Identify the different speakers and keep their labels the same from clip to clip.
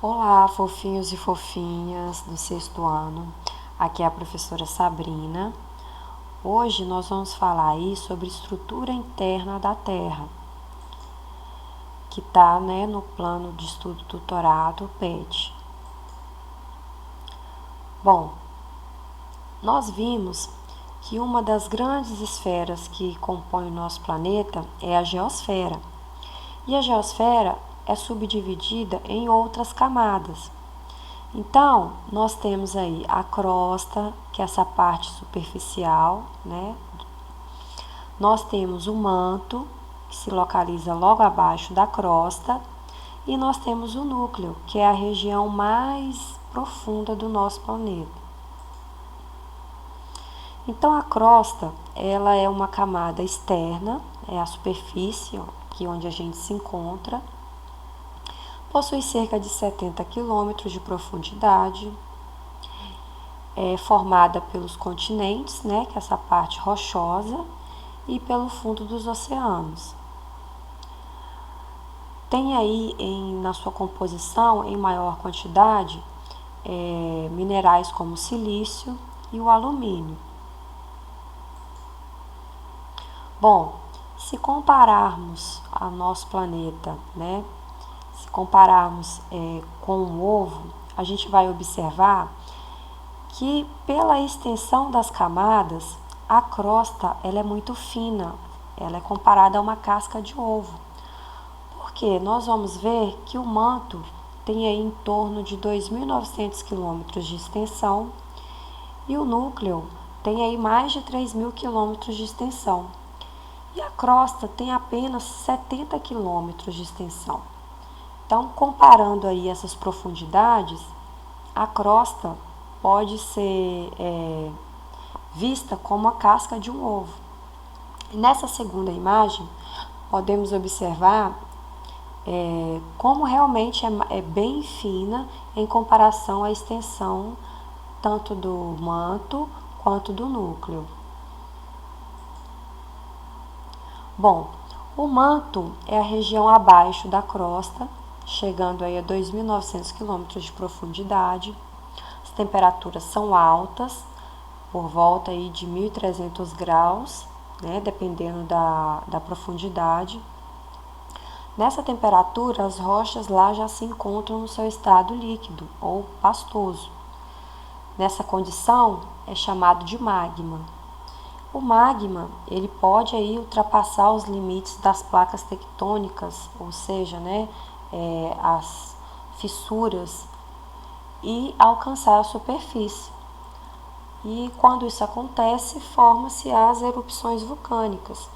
Speaker 1: Olá, fofinhos e fofinhas do sexto ano. Aqui é a professora Sabrina. Hoje nós vamos falar aí sobre estrutura interna da Terra, que está, no plano de estudo tutorado PET. Bom, nós vimos que uma das grandes esferas que compõe o nosso planeta é a geosfera. E a geosfera é subdividida em outras camadas. Então, nós temos aí a crosta, que é essa parte superficial, né? Nós temos o manto, que se localiza logo abaixo da crosta, e nós temos o núcleo, que é a região mais profunda do nosso planeta. Então, a crosta, ela é uma camada externa, é a superfície, aqui onde a gente se encontra. Possui cerca de 70 quilômetros de profundidade, é formada pelos continentes, que é essa parte rochosa, e pelo fundo dos oceanos. Tem aí na sua composição, em maior quantidade, minerais como o silício e o alumínio. Bom, se compararmos ao nosso planeta, se compararmos com um ovo, a gente vai observar que pela extensão das camadas, a crosta ela é muito fina, ela é comparada a uma casca de ovo. Porque nós vamos ver que o manto tem aí em torno de 2.900 quilômetros de extensão e o núcleo tem aí mais de 3.000 quilômetros de extensão. E a crosta tem apenas 70 quilômetros de extensão. Então, comparando aí essas profundidades, a crosta pode ser vista como a casca de um ovo. E nessa segunda imagem, podemos observar como realmente é bem fina em comparação à extensão tanto do manto quanto do núcleo. Bom, o manto é a região abaixo da crosta, chegando aí a 2.900 quilômetros de profundidade. As temperaturas são altas, por volta aí de 1.300 graus, dependendo da profundidade. Nessa temperatura, as rochas lá já se encontram no seu estado líquido ou pastoso. Nessa condição, é chamado de magma. O magma, ele pode aí ultrapassar os limites das placas tectônicas, ou seja, as fissuras, e alcançar a superfície. E quando isso acontece, formam-se as erupções vulcânicas.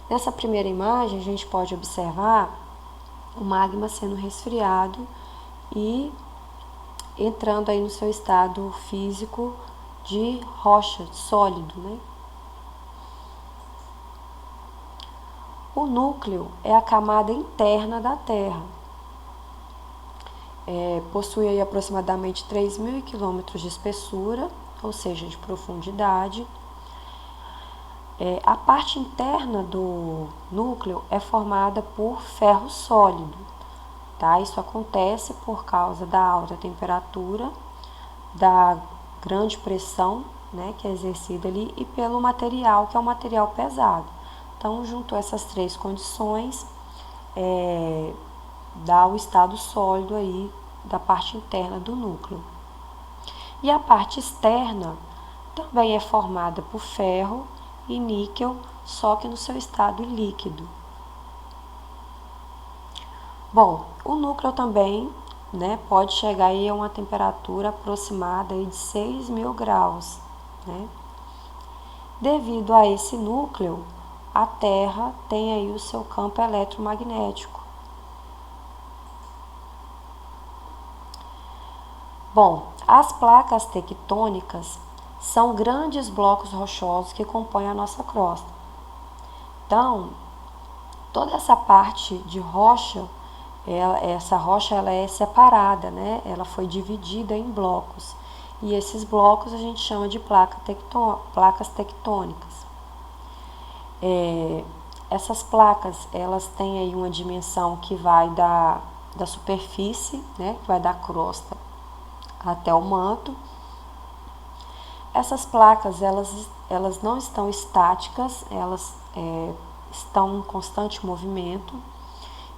Speaker 1: Nessa primeira imagem, a gente pode observar o magma sendo resfriado e entrando aí no seu estado físico de rocha, sólido, O núcleo é a camada interna da Terra. Possui aí aproximadamente 3.000 quilômetros de espessura, ou seja, de profundidade. A parte interna do núcleo é formada por ferro sólido. Isso acontece por causa da alta temperatura, da grande pressão que é exercida ali e pelo material, que é um material pesado. Então, junto a essas três condições, dá o estado sólido aí da parte interna do núcleo. E a parte externa também é formada por ferro e níquel, só que no seu estado líquido. Bom, o núcleo também pode chegar aí a uma temperatura aproximada aí de 6.000 graus. Devido a esse núcleo, a Terra tem aí o seu campo eletromagnético. Bom, as placas tectônicas são grandes blocos rochosos que compõem a nossa crosta. Então, toda essa parte de rocha, essa rocha ela é separada, Ela foi dividida em blocos. E esses blocos a gente chama de placas tectônicas. Essas placas, elas têm aí uma dimensão que vai da da superfície, né, que vai da crosta até o manto. Essas placas, elas não estão estáticas, elas estão em constante movimento,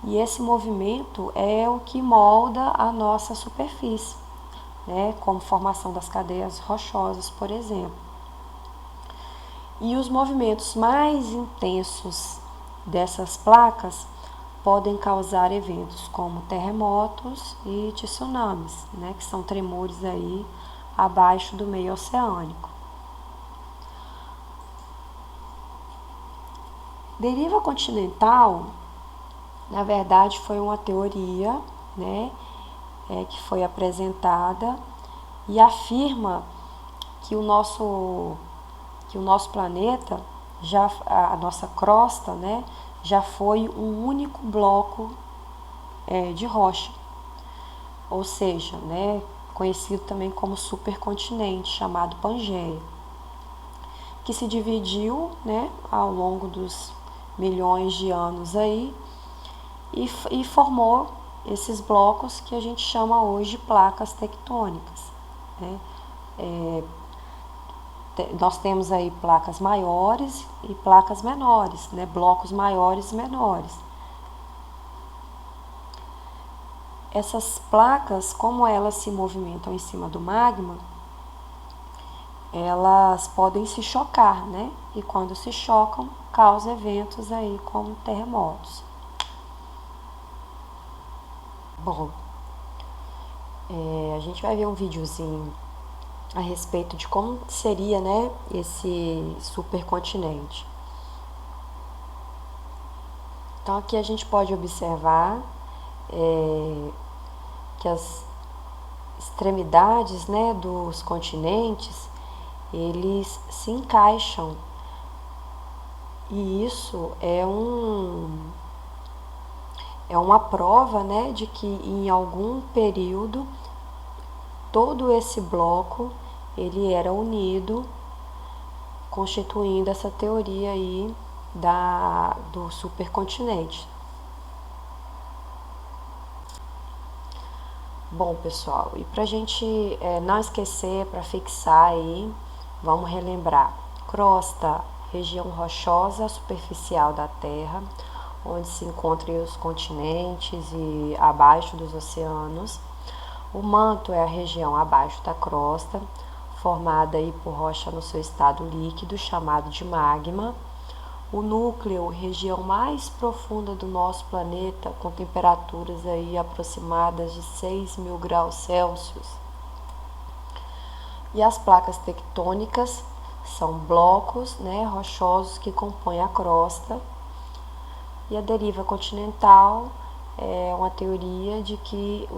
Speaker 1: e esse movimento é o que molda a nossa superfície, né, como formação das cadeias rochosas, por exemplo. E os movimentos mais intensos dessas placas podem causar eventos como terremotos e tsunamis, né, que são tremores aí abaixo do meio oceânico. Deriva continental, na verdade, foi uma teoria, né, que foi apresentada e afirma que o nosso planeta, a nossa crosta, né, já foi um único bloco de rocha, ou seja, né, conhecido também como supercontinente, chamado Pangeia, que se dividiu, né, ao longo dos milhões de anos aí e formou esses blocos que a gente chama hoje de placas tectônicas, né? Nós temos aí placas maiores e placas menores, né? Blocos maiores e menores. Essas placas, como elas se movimentam em cima do magma, elas podem se chocar, né? E quando se chocam, causa eventos aí como terremotos. Bom, a gente vai ver um videozinho a respeito de como seria, né, esse supercontinente. Então aqui a gente pode observar que as extremidades, né, dos continentes, eles se encaixam, e isso é uma prova, né, de que em algum período todo esse bloco ele era unido, constituindo essa teoria aí do supercontinente. Bom, pessoal, e para a gente não esquecer, para fixar aí, vamos relembrar: crosta, região rochosa superficial da Terra, onde se encontram os continentes e abaixo dos oceanos. O manto é a região abaixo da crosta, formada aí por rocha no seu estado líquido, chamado de magma. O núcleo, região mais profunda do nosso planeta, com temperaturas aí aproximadas de 6.000 graus Celsius. E as placas tectônicas são blocos, né, rochosos que compõem a crosta. E a deriva continental é uma teoria de que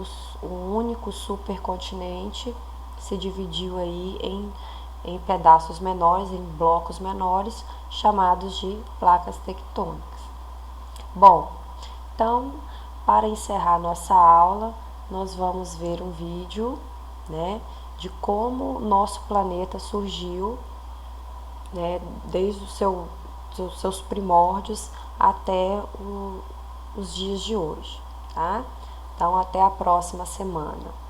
Speaker 1: o único supercontinente se dividiu aí em pedaços menores, em blocos menores, chamados de placas tectônicas. Bom, então, para encerrar nossa aula, nós vamos ver um vídeo, né, de como nosso planeta surgiu, né, desde os seus primórdios até os dias de hoje, tá? Então, até a próxima semana.